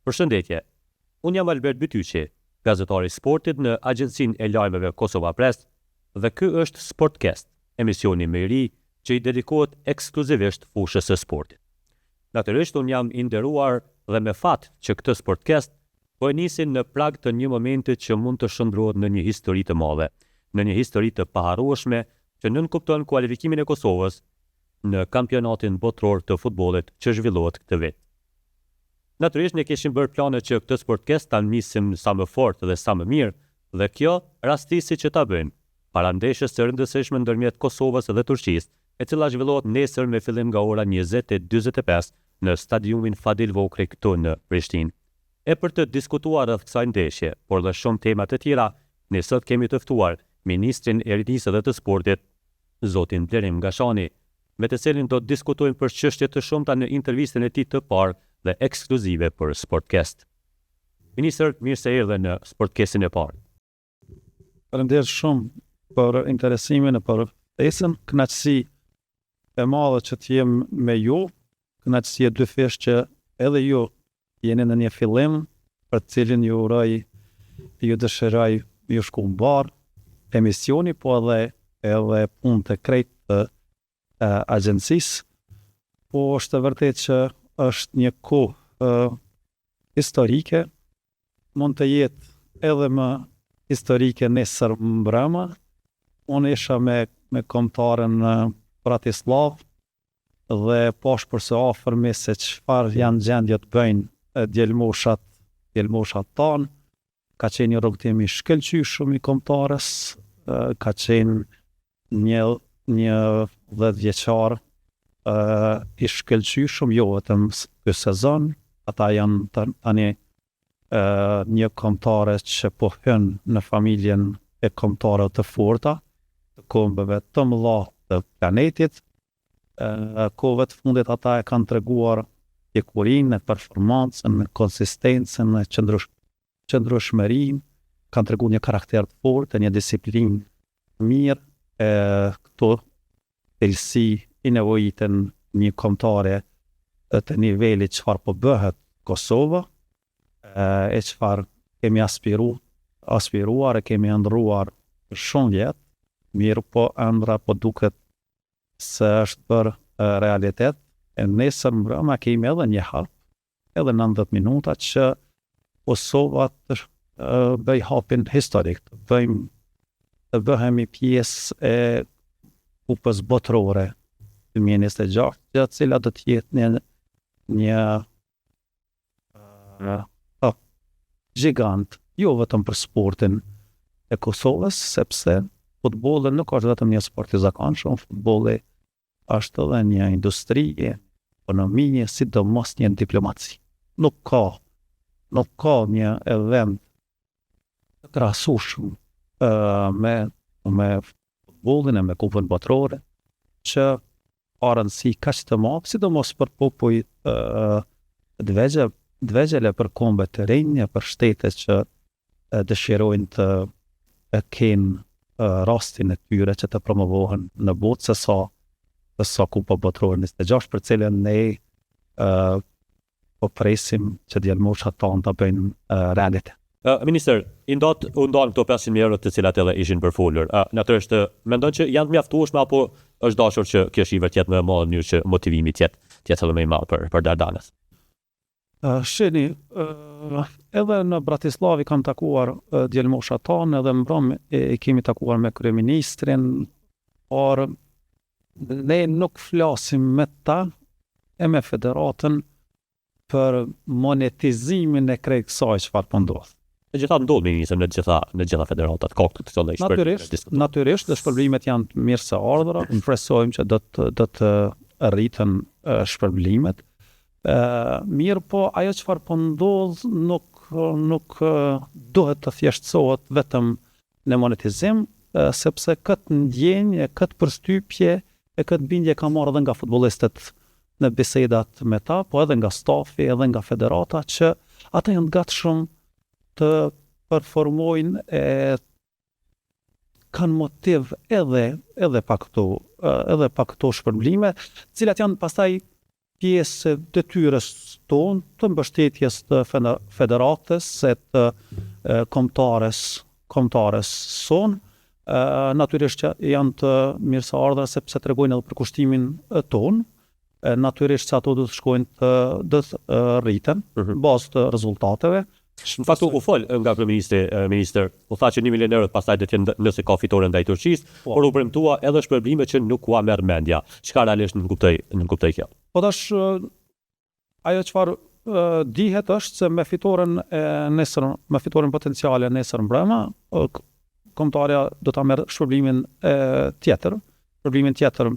Përshëndetje, unë jam Albert Bytyqi, gazetari i sportit në Agjencinë e Lajmeve Kosova Press dhe ky është Sportcast, emisioni më i ri që i dedikohet ekskluzivisht fushës së sportit. Natyrisht unë jam i nderuar dhe me fat që këtë Sportcast po e nisin në prag të një momenti që mund të shndrohet në një histori të madhe, në një histori të paharrueshme që nënkupton kualifikimin e Kosovës në kampionatin botror të futbollit që zhvillohet këtë vit. Natyrisht ne kishim bërë plane që këtë Sportcast ta nisim sa më fort dhe sa më mirë, dhe kjo rastisi që ta bëjmë para ndeshjes së rëndësishme ndërmjet Kosovës dhe Turqisë, e cila zhvillohet nesër me fillim nga ora 20:45 në stadiumin Fadil Vokri këtu në Prishtinë. E për të diskutuar rreth kësaj ndeshje, por dhe shumë tema të tjera, ne sot kemi të ftuar Ministrin e Rinisë dhe të Sportit, zotin Blerim Gashani, me të cilin do të diskutojmë për çështje të shumta në intervistën e tij të parë dhe ekskluzive për Sportcast. Ministër, mirë se erdhe në Sportcastin e parë. Faleminderit shumë për interesimin e për ftesën, kënaqësi e madhe që të jem me ju, kënaqësi e dyfish që edhe ju jeni në një fillim për të cilin ju uroj, ju dëshiroj ju shku mbar emisioni, po edhe punë të krejt të agjencisë, po është e vërtet që është një kohë historike, mund të jetë edhe më historike nesër mbrëmë. Unë isha me kombëtaren në Bratislav dhe pash përse afërmi se çfarë janë gjendje të bëjnë djelmoshat tanë. Ka qenë një rrugtim i shkëlqyshëm i kombëtares, ka qenë një 10 vjeçar i shkëlqyshëm, jo vetëm ky sezon, ata janë tani një kombëtare që po hyn në familjen e kombëtarëve të forta, të kombeve të mëdha të planetit. Kohëve të fundit ata e kanë treguar pjekurinë, performancën, konsistencën, qëndrueshmërinë, kanë treguar një karakter të fortë, një disiplinë mirë. Këto cilësi i nevojitën një kombëtare të nivelit çfarë po bëhet Kosova, e çfarë kemi aspiruar e kemi ëndrruar për shumë vjet, mirë po ëndra po duket se është për realitet. E nesër mbrëma kemi edhe një hap, edhe 90 minuta që Kosova të bëj hapin historik, të bëhemi pjesë e kupës botrore 2026, që cila do të jetë një gjigant, jo vetëm për sportin e Kosovës, sepse futbolli nuk është vetëm një sport i zakonshëm, futbolli është edhe një industri, ekonomi, sidomos një diplomaci. Nuk ka një event të krahasueshëm me futbollin e me kupën botrore që ka rëndësi kaq të madhe, sidomos për popull të vegjël, për kombe të rinj, për shtetet që dëshirojnë të kenë rastin e tyre që të promovohen në botë, se sa kupa botërore 26, për cilën ne po presim që djelmoshat tanë të bëjnë realitet. Minister, u ndalën këto 500.000 euro të cilat edhe ishin përfolur. Natyrisht, mendon që janë të mjaftueshme apo është dashur që kjo shifër të jetë më e madhe në mënyrë që motivimi të jetë edhe më i madh për Dardanës? Shini, edhe në Bratislavi kam takuar djelmoshat tanë, edhe mbrëm e kemi takuar me kryeministrin, por ne nuk flasim me ta e me federatën për monetizimin e krejt kësaj çfarë po ndodh. Në gjitha ndodh ministër në gjitha federatat, ka këto dhe Natyrisht, dhe shpërblimet janë të mirë se ardhura, në presojmë që do të rritën shpërblimet. Mirë po, ajo çfarë po ndodh nuk duhet të thjeshtësohet vetëm në monetizim, sepse këtë ndjenjë, këtë përshtypje e këtë bindje ka marrë edhe nga futbollistët në bisedat me ta, po edhe nga stafi, edhe nga federata, që ata janë gatshëm të performojnë e kanë motiv edhe pa këto shpërblime, cilat janë pastaj pjesë e detyrës tonë të mbështetjes të federatës e të kombëtares sonë. Natyrisht që janë të mirëseardhura sepse tregojnë edhe për kushtimin tonë. Natyrisht që ato do të shkojnë të rriten bazë të rezultateve. Në fakt u fol nga minister, u tha që 1 milion euro pastaj do të jenë nëse ka fitore ndaj Turqisë, por u premtua edhe shpërblime që nuk u merr mendja. Çka realisht nuk kuptoj kjo? Po tash ajo çfarë dihet është se me fitoren potenciale nesër mbrëma, kombëtarja do ta merr shpërblimin tjetër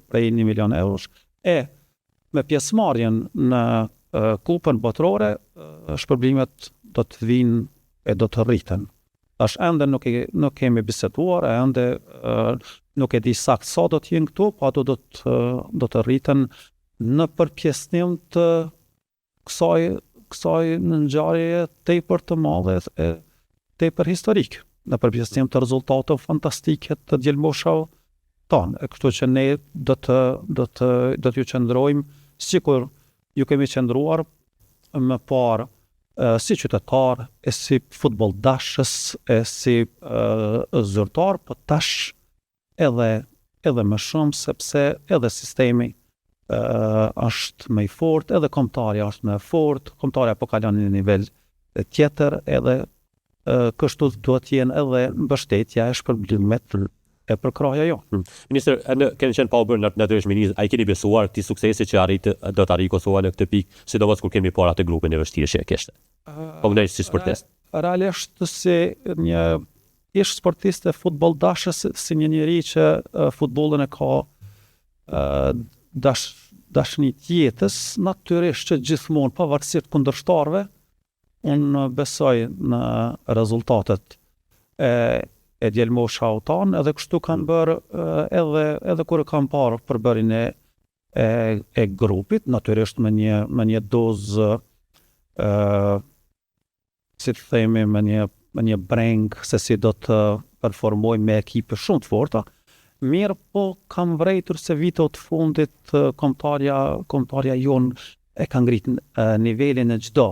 prej 1 milion eurosh. Me pjesëmarrjen në kupën botërore, shpërblimet do të vinë e do të rriten. Tash ende nuk kemi biseduar, ende nuk e di sakt sa do të jenë këtu, po ato do të rriten në përpjesnim të kësaj në ngjarje tepër të madhe e tepër historik, në përpjesnim të rezultateve fantastike të djelmoshave tonë. Kështu që ne do të ju qëndrojmë sikur ju kemi qëndruar më parë si qytetar, e si futboldashës, e si zyrtar, po tash edhe më shumë, sepse edhe sistemi është më i fortë, edhe kombëtarja është më e fortë, kombëtarja po kalon në një nivel tjetër, edhe kështu duhet të jenë edhe mbështetja e shpërblimit e përkraja jo. Minister, keni qenë pa u bërë natyrisht ministër, a i keni besuar këtij suksesi që do të arrijë Kosova në këtë pikë, sidomos kur kemi parë atë grupin e vështirë që e kishte? Po mendoj si sportist. Realisht si një ish sportist e futboldashës, si një njeri që futbollin e ka dashni tjetës, natyrisht që gjithmonë pavarësisht kundërshtarëve, unë besoj në rezultatet e djelmoshave tanë, edhe kështu kanë bërë edhe kur e kanë parë përbërjen e grupit, natyrisht me një dozë si të themi me një breng se si do të performoj me ekipe shumë të forta. Mirë, po kam vrejtur se vitet të fundit kombëtarja jonë e ka ngritë nivelin në çdo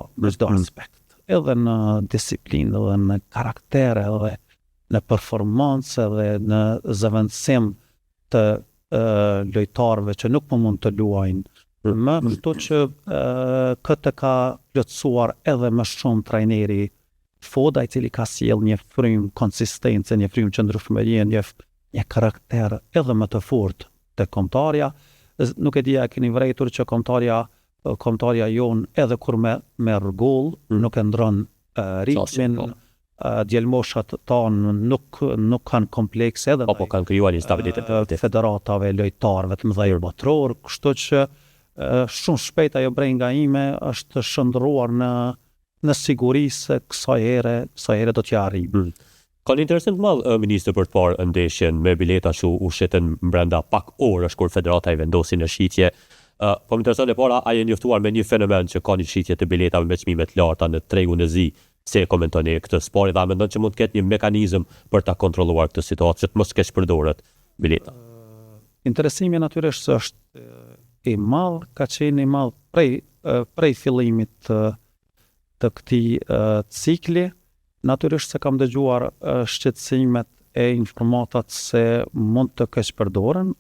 aspekt, edhe në disiplinë, edhe në karakter, edhe në performancë, edhe në zëvendësim të lojtarëve që nuk po mund të luajnë. Më kështu që këtë ka plotësuar edhe më shumë trajneri Foda, i cili ka sjell një frymë konsistencë, një frymë qëndrueshmërie, një karakter edhe më të fortë te kombëtarja. Nuk e di a keni vrejtur që kombëtarja jonë edhe kur merr gol nuk e ndron ritmin. Djelmoshat tanë nuk kanë komplekse edhe po kanë krijuar instabilitet federatave, lojtarëve të mëdhenj botëror, kështu që shumë shpejt ajo brenga ime është shndruar në siguri se kësaj here do t'ja arrijë. Ka një interesim të madh ministër për të parë ndeshjen me bileta që u shiten brenda pak orësh kur federata i vendosi në shitje. Po më intereson e para, a je njoftuar me një fenomen që ka një shitje të biletave me çmime të larta në tregun e zi? Se komentoni këtë sport dhe a mendon që mund të ketë një mekanizëm për ta kontrolluar këtë situatë që të mos keq përdoret bileta? Interesimi natyrisht është i madh, ka qenë i madh prej fillimit të këtij cikli. Natyrisht se kam dëgjuar shqetësimet e informatat se mund të keq përdoren.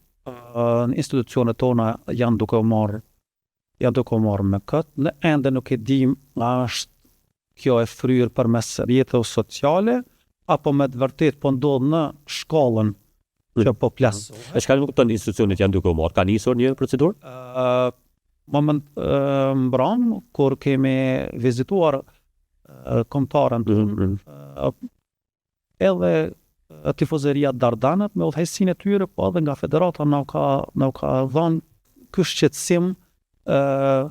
Institucionet tona janë duke u marrë me këtë. Ne ende nuk e dim a është kjo e fryrë përmes rrjeteve sociale, apo me të vërtet po ndodh në shkallën që po plasohet. E çka nuk kupton institucionet janë duke u marrë? Ka nisur një procedurë? Moment mbram, kur kemi vizituar kombëtarën edhe tifozeria Dardanët me udhëheqësinë e tyre, po edhe nga federata na ka dhënë ky shqetësim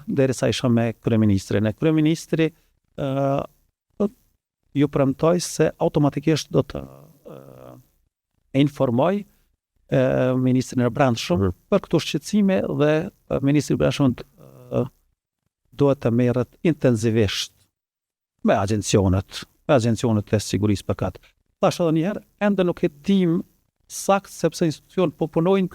derisa isha me kryeministrin. Kryeministri ju premtoj se automatikisht do të informoj ministrin e brendshëm për këto shqetësime dhe ministri i brendshëm duhet të merret intensivisht me agjencionet e sigurisë për këtë. Thash edhe një herë, ende nuk e dim sakt sepse institucionet po punojnë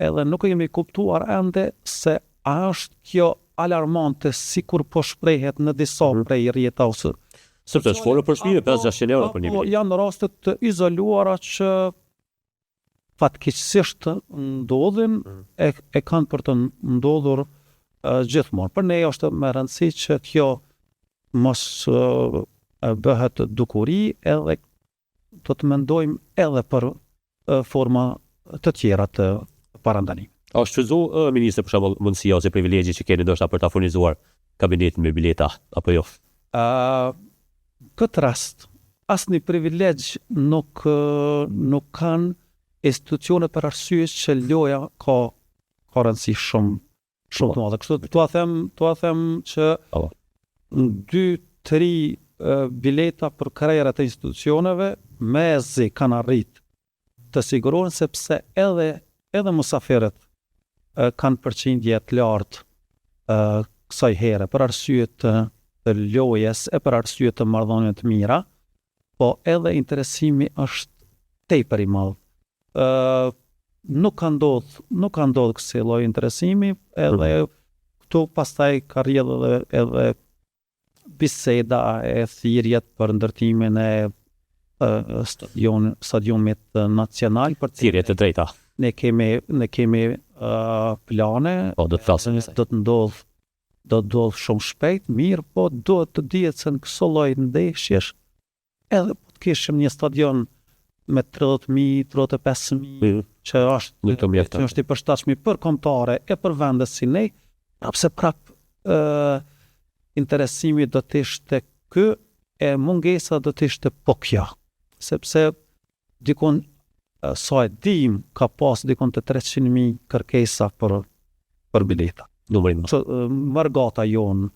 edhe nuk e kemi kuptuar ende se a është kjo alarmante sikur po shprehet në disa prej rrjetave. Sepse shforë për shpije 500-600 euro për një Apo bilet. janë raste të izoluara që fatkeqësisht ndodhin, e kanë për të ndodhur gjithmonë. Për ne është me rëndësi që kjo mos bëhet dukuri, edhe do të mendojmë edhe për forma të tjera të parandanimit. A shfrytzu ministri për shembull mundësia ose privilegji që keni ndoshta për ta furnizuar kabinetin me bileta apo jo? Këtë rast, asnjë privilegj nuk kanë institucione për arsye që loja ka rëndësi shumë të madhe. Kështu tua them që 2-3 bileta për krejrat e institucioneve mezi kanë arrit të sigurohen, sepse edhe musafirët kanë përqindje të lartë kësaj here për arsye të lojes e për arsye të marrëdhënieve të mira, po edhe interesimi është tepër i madh. Nuk ka ndodhur kësaj lloji interesimi, edhe këtu pastaj ka rrjedhë edhe biseda e thirrjet për ndërtimin e stadionit nacional për Thirrje të drejta. ne kemi plane, Po do të flasim. do të ndodh shumë shpejt, mirë, po duhet të dihet se në këso lloj ndeshjesh edhe po të kishim një stadion me 30.000, 35.000 që është i përshtatshëm për kombëtare e për vende si ne, sepse interesimi do të ishte ky e mungesa do të ishte po kjo, sepse dikon sa e dim ka pas dikon të 300.000 kërkesa për bileta. Numrin. Margata jonë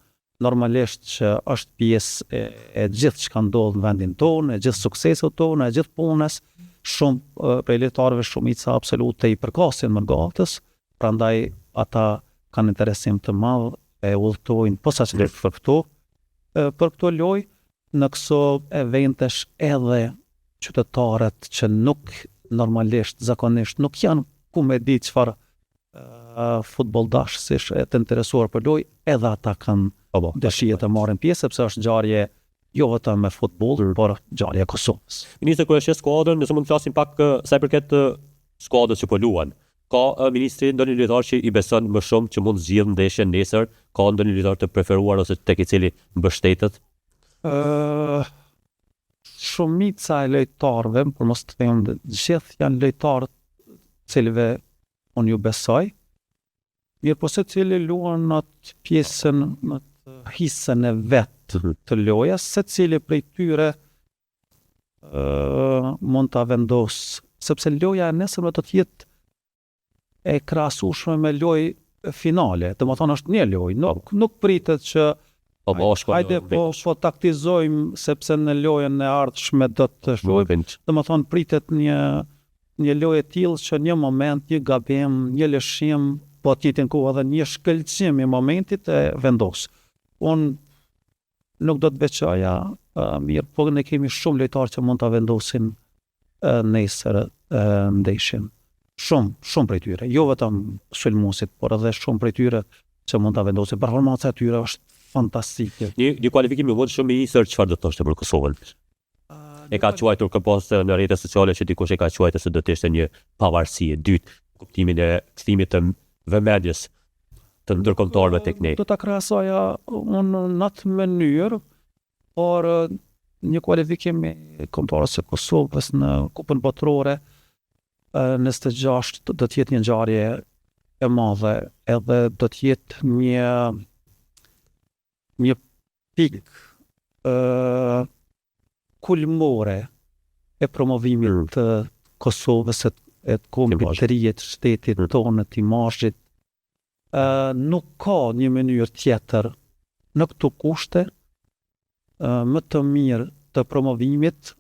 normalisht që është pjesë e gjithë që ka ndodhur në vendin tonë, e gjithë suksesit tonë, e gjithë punës, shumë prej lojtarëve shumica absolute i përkasin Margatës, prandaj ata kanë interesim të madh e udhtojnë posaçërisht për këto lojë në këso eventesh edhe qytetarët që nuk normalisht, zakonisht nuk janë ku me di çfarë futboll dashësish e të interesuar për lojë, edhe ata kanë dëshirë të marrin pjesë, sepse është ngjarje jo vetëm me futboll, por ngjarje e Kosovës. Ministri kur është skuadrën, nëse mund të flasim pak sa i përket skuadrës që po luan. Ka ministri ndonjë lojtar që i beson më shumë që mund zgjidh ndeshjen nesër? Ka ndonjë lojtar të preferuar ose tek i cili mbështetet? Shumica e lojtarëve, por mos të them gjithë janë lojtarë cilëve unë ju besoj, mirë po se cili luan në atë pjesën, në atë hisën e vetë të lojas, se cili prej tyre mund të vendos, sepse loja e nesërme do të jetë e krahasueshme me lojë finale, të më thonë është një lojë, nuk pritet që hajde po taktizojmë sepse në lojën e ardhshme do të shojmë, të më thonë pritet një lojë e tillë që një moment, një gabim, një lëshim, po të njëjtën kohë edhe një shkëlqim i momentit e vendos. Unë nuk do të veçoja mirë, po ne kemi shumë lojtarë që mund ta vendosin nesër ndeshjen. Shumë prej tyre, jo vetëm sulmuesit, por edhe shumë prej tyre që mund ta vendosin. Performanca e tyre është fantastike. Një kualifikim i shumë i isër çfarë do të thoshte për Kosovën? E ka quajtur këpos në rrjetet sociale që dikush e ka quajtur se do të ishte një pavarësi e dytë, kuptimin e kthimit të vëmendjes të ndërkombëtarëve tek ne. Do ta krahasoja unë në atë mënyrë, por një kualifikim i kombëtarës së Kosovës në Kupën Botërore 26 do të jetë një ngjarje e madhe, edhe do të jetë një pikë kulmore e promovimit të Kosovës, e të kombëtërisë të shtetit tonë, të imazhit. Nuk ka një mënyrë tjetër në këto kushte më të mirë të promovimit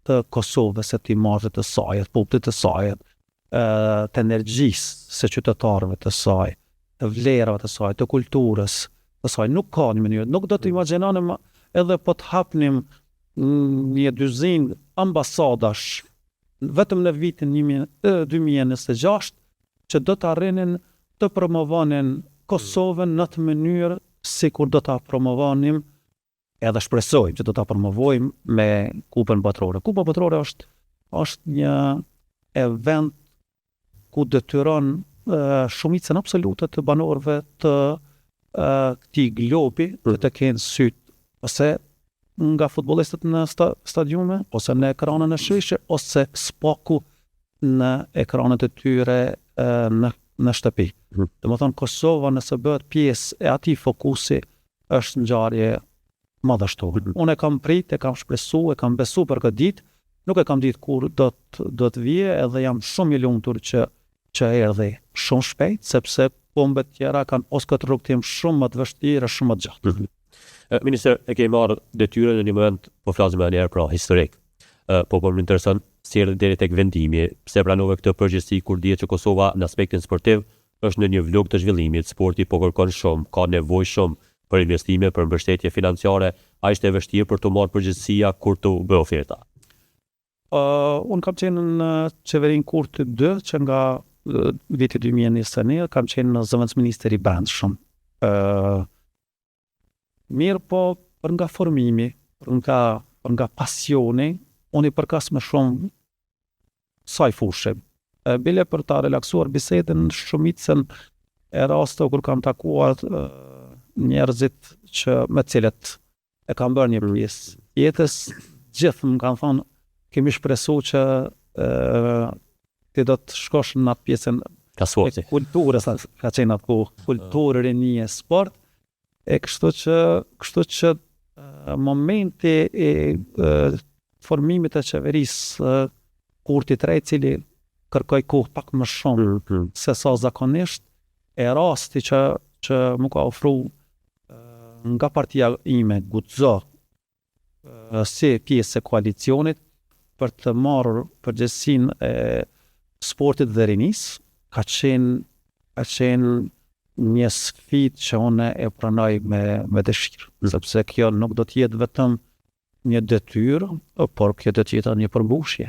të Kosovës, të imazhit të saj, të popullit të saj, të energjisë së qytetarëve të saj, të vlerave të saj, të kulturës të saj. Nuk ka një mënyrë. Nuk do të imagjinonim edhe po të hapnim një dyzinë ambasadash vetëm në vitin 2026 që do të arrinin të promovonin Kosovën në të mënyrë sikur do ta promovonim edhe shpresojmë që do ta promovojmë me Kupën Botërore. Kupa Botërore është një event ku detyron shumicën absolute të banorëve të këtij globi të kenë syt ose nga futbollistët në stadiume, ose në ekranën e shyshe, ose spaku në ekranet e tyre në shtëpi. Domethënë Kosova nëse bëhet pjesë e atij fokusi është ngjarje madhështore. Unë e kam prit, e kam shpresu, e kam besu për këtë ditë, nuk e kam ditë kur do të vije, edhe jam shumë i lumtur që erdhi shumë shpejt, sepse kombet tjera kanë os këtë rrugtim shumë më të vështirë, shumë më të gjatë. Minister, e ke marrë detyrën në një moment, po flasim edhe një herë pra historik. Po më intereson si erdhi deri tek vendimi, pse pranove këtë përgjegjësi kur dihet që Kosova në aspektin sportiv është në një vlog të zhvillimit, sporti po kërkon shumë, ka nevojë shumë për investime, për mbështetje financiare, a ishte e vështirë për të marrë përgjegjësia kur të bë oferta? Unë kam qenë në qeverinë Kurti 2 që nga viti 2021 kam qenë në zëvendësministër i brendshëm. Mirë po për nga formimi, për nga pasioni, unë i përkas me shumë saj fushë. Bile për ta relaksuar bisedën shumicën e raste kur kam takuar njerëzit me cilët e kam bërë një pjesë jetës, gjithë më kanë thonë kemi shpresu që ti do të shkosh në atë pjesën e kulturës, ka qenë atë kulturë, rinie, sport, e kështu që momenti e formimit të qeverisë Kurti 3, cili kërkoj kohë pak më shumë se sa zakonisht, e rasti që më ka ofru nga partia ime Guxo si pjesë e koalicionit për të marrë përgjegjësinë e sportit dhe rinisë, ka qenë një sfidë që unë e pranoj me dëshirë, sepse kjo nuk do të jetë vetëm një detyrë, por kjo do të jetë një përmbushje.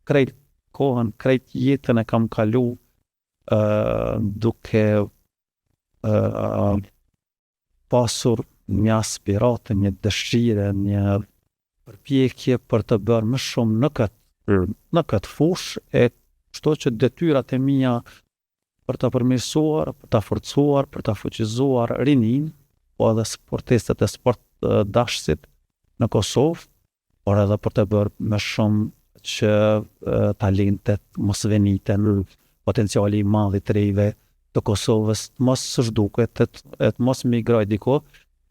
Krejt kohën, krejt jetën e kam kalu duke pasur një aspiratë, një dëshirë, një përpjekje për të bërë më shumë në këtë fushë, e kështu që detyrat e mia për ta përmirësuar, për ta forcuar, për ta fuqizuar rinin, po edhe sportistët e sport dashësit në Kosovë, por edhe për të bërë më shumë që talentet mos veniten, potenciali i madh i të rijve të Kosovës mos zhduket, të mos migrojë diku.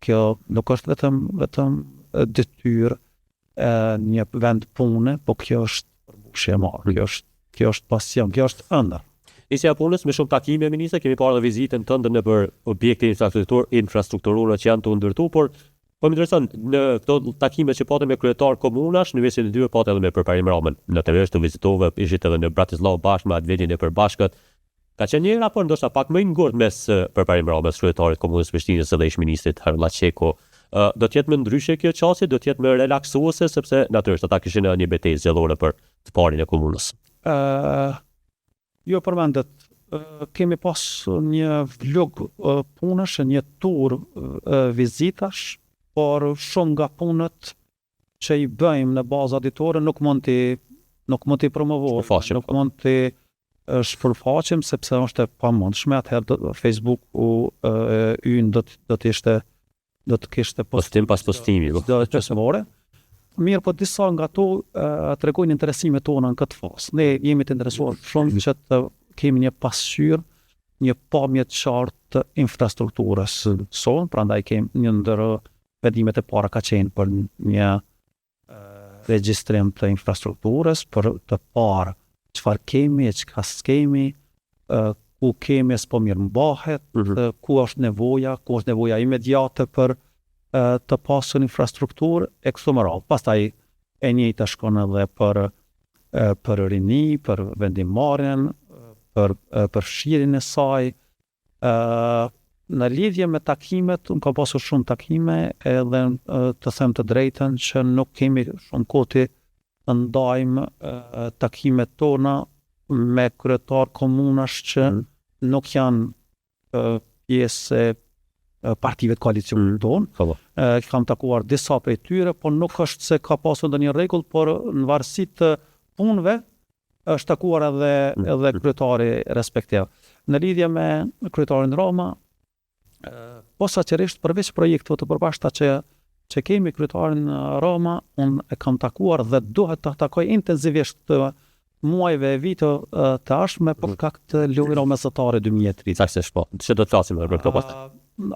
Kjo nuk është vetëm detyrë një vend pune, po kjo është përmbushje e madhe, kjo është pasion, kjo është ëndër. Nisja punës me shumë takime, ministre, kemi parë dhe vizitën tënde në për objekte infrastrukturore që janë të ndërtu, por po më intereson, në këto takime që patëm me kryetar komunash, në vitin e dyre patë edhe me Përparim Ramën. Në të të vizitove, ishit edhe në Bratislava bashkë me Advenin e përbashkët. Ka qenë një raport ndoshta pak më i ngurtë mes Përparim Ramës, kryetarit komunës Prishtinës edhe ish-ministrit Harun Llaqeku. Do të jetë më ndryshe kjo çështje, do të jetë më relaksuese, sepse natyrisht ata kishin një betejë zgjedhore për të parin e komunës. Jo përmendet, kemi pas një vlog punësh, një tur vizitash, por shumë nga punët që i bëjmë në bazë auditore nuk mund t'i promovojmë, nuk mund t'i shpërfaqim, sepse është e pamundshme. Atëherë Facebook-u ynë do të kishte postim pas postimi. Mirë, po disa nga to tregojnë interesimet tona në këtë fazë. Ne jemi të interesuar shumë që të kemi një pasqyrë, një pamje të qartë të infrastrukturës sonë, prandaj kemi një ndër vendimet e para ka qenë për një regjistrim të infrastrukturës, për të parë çfarë kemi e çka s'kemi, ku kemi s'po mirë mbahet, ku është nevoja imediate për të pasur infrastrukturë e kështu me radhë. Pastaj e njëjta shkon edhe për rini, për vendimmarrjen, për fshirjen e saj. Në lidhje me takimet, unë ka pasur shumë takime, edhe të them të drejtën që nuk kemi shumë kohë të ndajmë takimet tona me kryetar komunash që nuk janë pjesë e partive të koalicionit tonë. Kam takuar disa prej tyre, por nuk është se ka pasur ndonjë rregull, por në varësi të punëve është takuar edhe kryetari respektiv. Në lidhje me kryetarin Roma, posaçërisht përveç projekteve të përbashkëta që kemi kryetarin Roma, unë e kam takuar dhe duhet të takoj intensivisht të muajve e viteve të ardhshme për shkak të lojrave mesatare 2030. Saktësisht po. Çfarë do të flasim për këtë pastaj?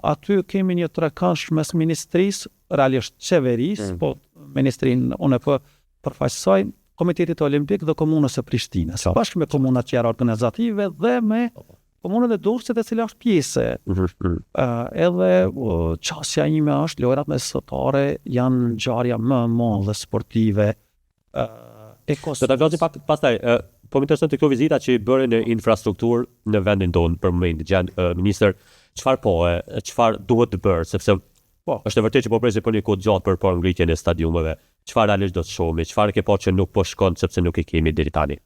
Aty kemi një trekëndsh mes ministrisë, realisht qeverisë, po ministrinë unë po përfaqësoj Komitetit Olimpik dhe Komunës së Prishtinës, bashkë me komuna tjera organizative dhe me komunën e Durrësit e cila është pjesë. Edhe qasja ime është lojrat mesatare janë ngjarja më e madhe sportive Do ta vazhdojmë pak pastaj. Po më intereson të kjo vizita që i bëre në infrastrukturë në vendin tonë për momentin. Ministër, çfarë duhet të bërë, sepse është e vërtetë që po presim për një kohë gjatë për ngritjen e stadiumeve. Çfarë realisht do të shohim, çfarë ke pa që nuk po shkon sepse nuk e kemi deri tani.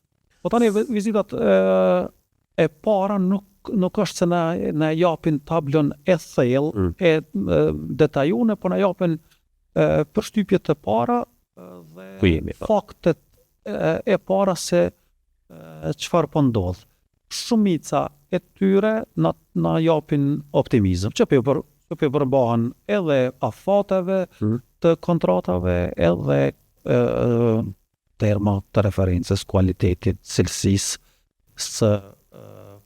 Po tani vizitat e para nuk është se na japin tablën e thellë e detajuar, por na japin përshtypjet të para dhe faktet e para se çfarë po ndodh. Shumica e tyre na japin optimizëm, që po përmbahen edhe afateve të kontratave, edhe terma të referencës, kualitetit, cilësisë së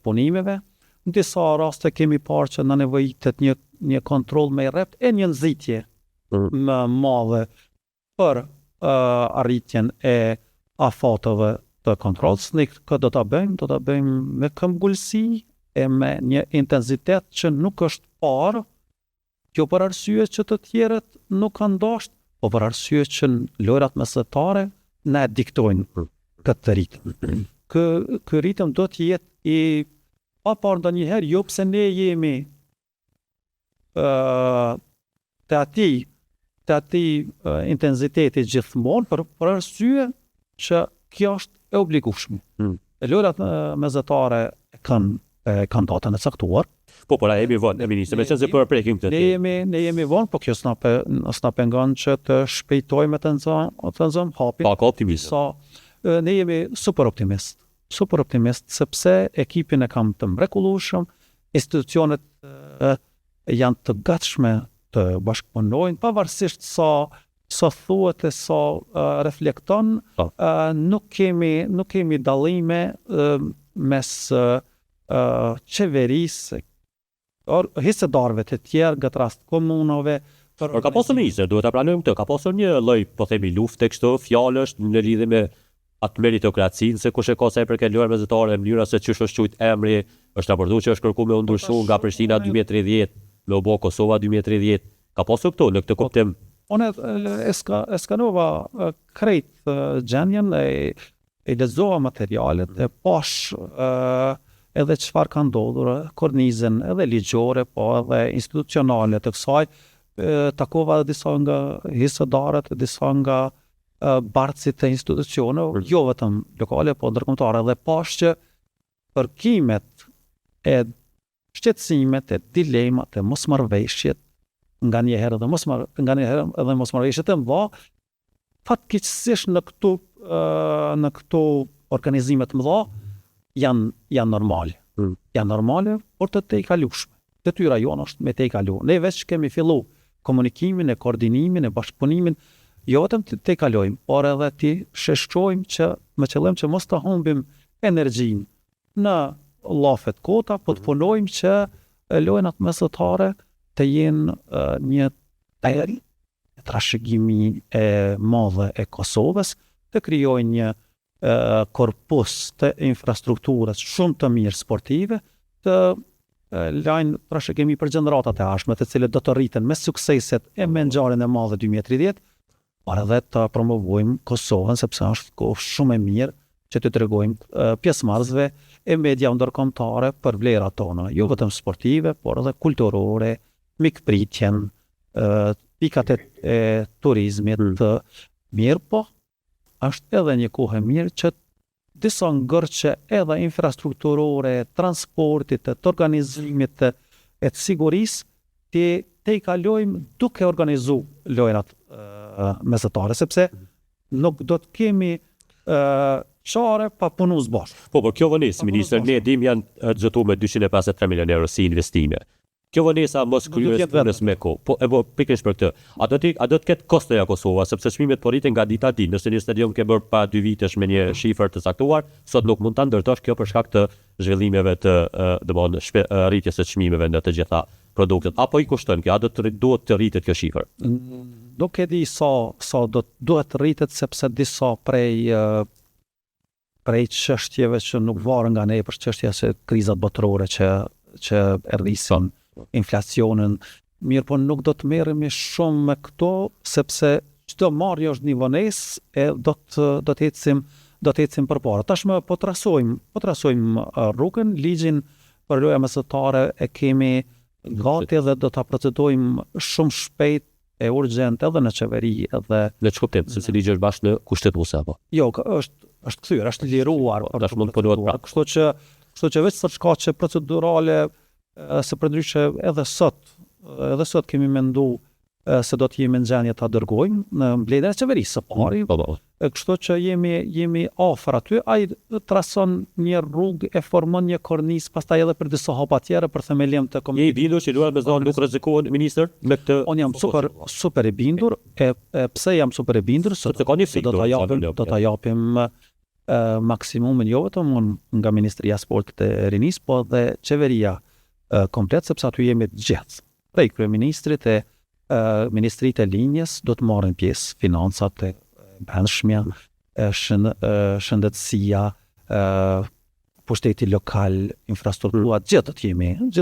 punimeve. Në disa raste kemi parë që na nevojitet një kontroll më i rrept e një nxitje më madhe për arritjen e afateve të kontrollës. Ne këtë do ta bëjmë me këmbgulsi e me një intensitet që nuk është parë, jo për arsye që të tjerët nuk kanë dashur, po për arsye që lojrat mesatare na diktojnë këtë ritëm. Ky ritëm do të jetë i pa parë ndonjëherë, jo pse ne jemi të atij intensiteti gjithmonë, për arsye që kjo është e obligueshme. Lojrat mesatare kanë datën e caktuar. Po, a jemi vonë, ministër, me qenë se përprekim këtë. Ne jemi vonë, po kjo s'na pengon që të shpejtojmë të nxjerrim hapin. Pa ka optimizëm. Ne jemi super optimist, sepse ekipin e kam të mrekullueshëm, institucionet janë të gatshme të bashkëpunojnë, pavarësisht sa thuhet e sa reflekton, nuk kemi dallime mes qeverisë, hissedarëve të tjerë, në rast komunave. Por ka pasur nisë, duhet ta pranojmë këtë, ka pasur një lloj, po themi, lufte kështu, fjalësh në lidhje me atë meritokracinë, se kush e ka sa i përket lojrave mesatare, mënyra se çish është quajt emri, është raportuar që është kërkuar me u ndryshu nga Prishtina 2030, me u bë Kosova 2030. Ka pasur këtu në këtë kuptim. Unë e skanova krejt gjendjen, e lexova materialet, e pash edhe çfarë ka ndodhur, kornizën edhe ligjore, po edhe institucionale të kësaj, takova disa nga hissedarët, disa nga bartësit të institucioneve, jo vetëm lokale, po ndërkombëtare, dhe pash që kërkimet e shqetësimet, e dilemat, e mosmarrveshjet, nga një herë edhe mosmarrveshjet e mëdha, fatkeqësisht në këto organizime të mëdha janë normale. Janë normale, por të tejkalueshme. Detyra jonë është me tejkalu. Ne veç kemi fillu komunikimin, e koordinimin, e bashkëpunimin, jo vetëm të tejkalojmë, por edhe të sheshtrojmë që me qëllim që mos të humbim energjinë në llafet kota, po të punojmë që lojrat mesatare të jenë një trashëgimi e madhe e Kosovës, të krijojnë një korpus të infrastrukturës shumë të mirë sportive, të lajnë trashëgimi për gjeneratat e ardhshme, të cilët do të rriten me sukseset e me ngjarjen e madhe 2030, por edhe të promovojmë Kosovën, sepse është kohë shumë e mirë që të tregojmë pjesëmarrësve e media ndërkombëtare për vlerat tona, jo vetëm sportive, por edhe kulturore, mikpritjen, pikat e turizmit të mirë, po është edhe një kohë e mirë që disa ngërçe edhe infrastrukturore, transportit, të organizimit, e të sigurisë te I kalojmë duke organizu lojrat mesatare, sepse nuk do të kemi qare pa punu së bashku. Po, por kjo vonesë, ministër, ne dim janë zëtu me 253 milion euro si investime. Kjo vonesa mos kryerës punës me ko. Po, pikërisht për këtë. A do të ketë kostoja Kosova, sepse çmimet po rriten nga dita ditë. Nëse një stadium ke bërë pa 2 vitesh me një shifër të caktuar, sot nuk mund ta ndërtosh kjo për shkak të zhvillimeve të rritjes së çmimeve në të gjitha produktet. Apo I kushton kjo, a duhet të rritet kjo shifër? Nuk e di sa duhet të rritet, sepse disa prej çështjeve që nuk varen nga ne, për çështja se krizat botërore që rrisin inflacionin, mirë po nuk do të merremi shumë me këto, sepse çdo marrje është një vonesë e do të ecim përpara. Tashmë po trasojmë rrugën, ligjin për loja mesatare e kemi gati dhe do ta procedojmë shumë shpejt e urgjent edhe në qeveri edhe në çkuptim, sepse ligji është bashkë në kushtetuese apo. Jo, është kthyer, është liruar, tash mund të punohet prapë. Kështu që veç sot shkaqe procedurale se përndryshe edhe sot kemi mendu se do të jemi në gjendje ta dërgojmë në mbledhjen e qeverisë së pari. Kështu që jemi afër aty, ai trason një rrugë, e formon një kornizë, pastaj edhe për disa hapa tjera për themelim të komitetit. Je I bindur që luan me zonë nuk rrezikohen ministër me këtë? Unë jam super I bindur, pse jam super I bindur? Sepse ka një fikë do ta japim maksimumin jo vetëm nga Ministria e Sportit e Rinisë, po dhe qeveria komplet, sepse aty jemi të gjithë. Prej kryeministrit e Ministritë e Linjës do të marrin pjesë financat e brendshmja, shëndetësia, pushteti lokal, infrastruktura, gjithë do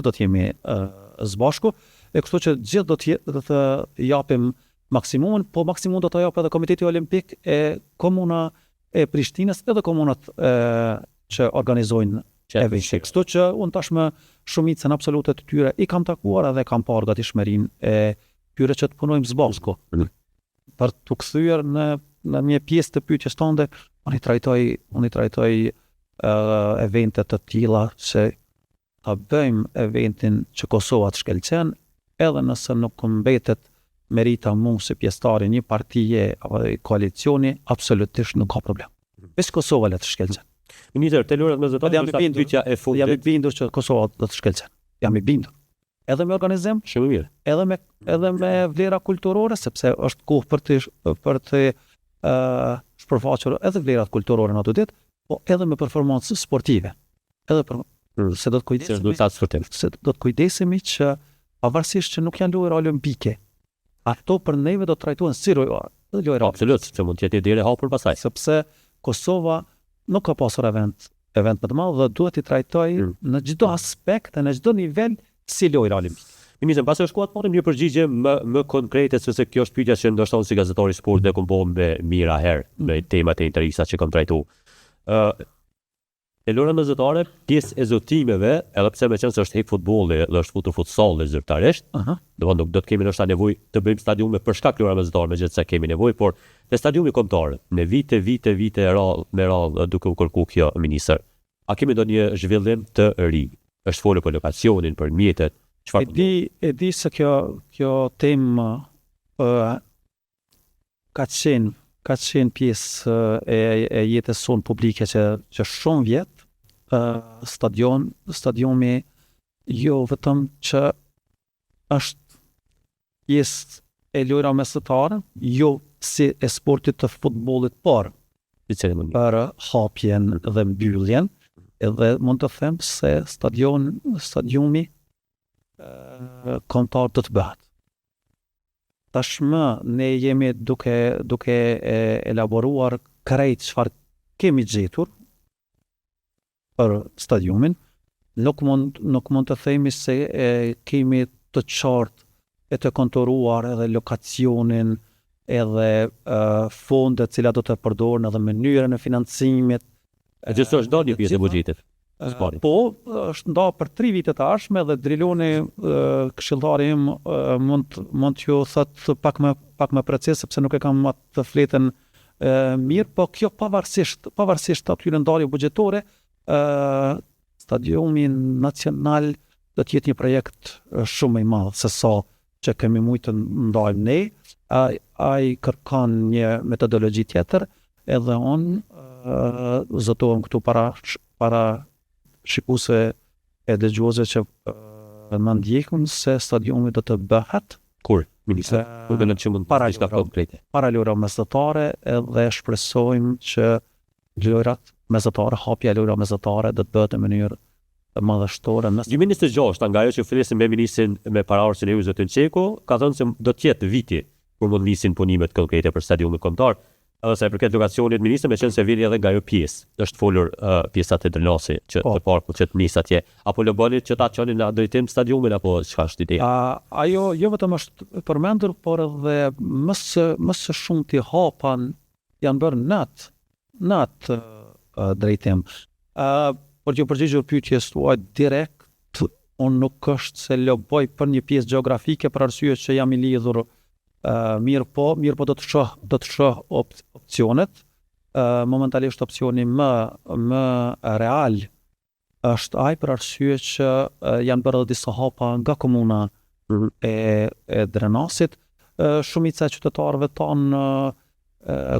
të jemi së bashku, e kështu që gjithë do të japim maksimumin, po maksimum do të japë edhe Komiteti Olimpik e komuna e Prishtinës, edhe komunat që organizojnë eventin. Kështu që unë tashmë shumicën absolute të tyre I kam takuar edhe kam parë gatishmërinë e tyre që të punojmë së bashku. Për të kthyer në një pjesë të pyetjes tënde, unë I trajtoj evente të tilla se ta bëjmë eventin që Kosova të shkelqen, edhe nëse nuk mbetet merita mu si pjesëtari një partije apo koalicioni, absolutisht nuk ka problem. Veç Kosova le të shkelqen. Ministër, te lojrat mesatare jam I bindur që Kosova do të shkelqen. Jam I bindur. Edhe me organizim, shumë mirë. Edhe me vlera kulturore, sepse është kohë për të shpërfaqur edhe vlerat kulturore në ato ditë, po edhe me performancë sportive. Edhe se do të kujdesemi që pavarësisht që nuk janë lojra olimpike, ato për neve do të trajtohen si lojra. Absolut, që mund të jetë deri hapur pasaj. Sepse Kosova nuk ka pasur event më të madh dhe duhet I trajtoj në çdo aspekt, në çdo nivel si lojra olimpike. Ministër, pas është koha të marrim një përgjigje më konkrete, sepse kjo është pyetja që ndoshta unë si gazetar I sport dhe kam bërë me mira herë me temat e intervistat që kam trajtuar. E lojra mesatare, pjesë e zotimeve, edhe pse me qenë se është hek futbolli dhe është futur futsalli zyrtarisht, nuk do të kemi ndoshta nevojë të bëjmë stadiume për shkak lojra mesatare, megjithëse kemi nevojë, por te stadiumi kombëtar, në vite me radhë duke u kërkuar kjo ministër. A kemi ndonjë zhvillim të ri? Është folur për lokacionin, për mjetet, çfarë? E di se kjo temë ka qenë pjesë e jetës sonë publike që shumë vjet, stadiumi jo vetëm që është pjesë e lojra mesatare, jo si e sportit të futbollit, por për hapjen dhe mbylljen, edhe mund të them se stadiumi kombëtar do të bëhet. Tashmë ne jemi duke elaboruar krejt çfarë kemi gjetur për stadiumin. Nuk mund të themi se kemi të qartë e të konturuar edhe lokacionin, edhe fondet cilat do të përdoren, edhe mënyrën e financimit. Gjithsesi është ndonjë pjesë e buxhetit. Po, është nda për 3 vite të ardhshme dhe Driloni, këshilltari im, mund t'ju thot pak më precis, sepse nuk e kam atë fletën mirë, po kjo pavarësisht atyre ndarje buxhetore, stadiumi nacional do të jetë një projekt shumë i madh se sa që kemi mujtë të ndajmë ne. Ai kërkon një metodologji tjetër, edhe unë zotohem këtu para shikuesve e dëgjuesve që më ndjekun se stadiumi do të bëhet Kur, minister? Kur do që mund para diçka konkrete? para lojrave mesatare, edhe shpresojmë që lojrat mesatare, hapja e lojrave mesatare do të bëhet në mënyrë madhështore. 2026, nga ajo që flisim me ministrin me paraardhësin e zotin Çeko, ka thënë se do të jetë viti kur mund nisin punimet konkrete për stadiumin kombëtar. Edhe sa i përket lokacionit, ministri me qenë se vjen edhe nga ajo pjesë. Është folur pjesat e Drenasi që të parku që të nis atje, apo lo bëni që ta çonin në drejtim stadiumin apo çka është ideja? Ajo jo vetëm është përmendur, por edhe më së shumti hapan janë bërë në atë drejtim. Por që përgjigjur pyetjes tuaj direkt, unë nuk është se loboj për një pjesë gjeografike për arsye që jam i lidhur mirë po do të shoh opcionet. Momentalisht opcioni më real është ai për arsye që janë bërë disa hapa nga komuna e Drenasit. Shumica e qytetarëve tanë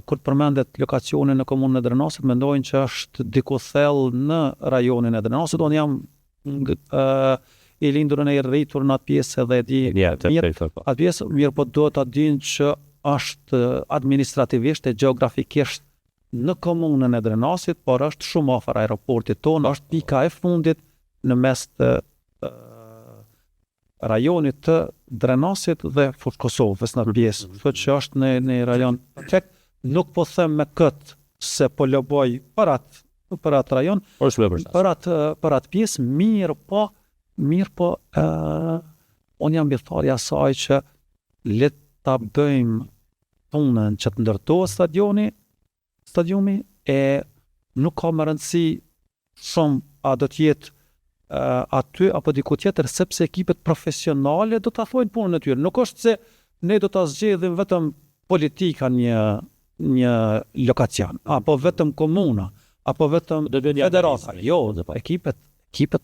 kur përmendet lokacioni në komunën e Drenasit, mendojnë që është diku thellë në rajonin e Drenasit. Unë jam i lindur në i rritur në atë pjesë edhe e di atë pjesë, mirë po do të dinë që është administrativisht e gjeografikisht në komunën e Drenasit, por është shumë afër aeroportit tonë, është pika e fundit në mes të rajonit të Drenasit dhe Fushë Kosovës në pjesë, thotë që është në rajon perfekt. Nuk po them me këtë se po loboj për atë rajon, për atë pjesë, mirë po unë jam bithari asaj që le ta bëjmë punën që të ndërtohet stadiumi e nuk ka më rëndësi shumë a do të jetë aty apo diku tjetër, sepse ekipet profesionale do ta thojnë punën e tyre. Nuk është se ne do ta zgjedhim vetëm politika një lokacion, apo vetëm komuna, apo vetëm federata. Jo, ekipet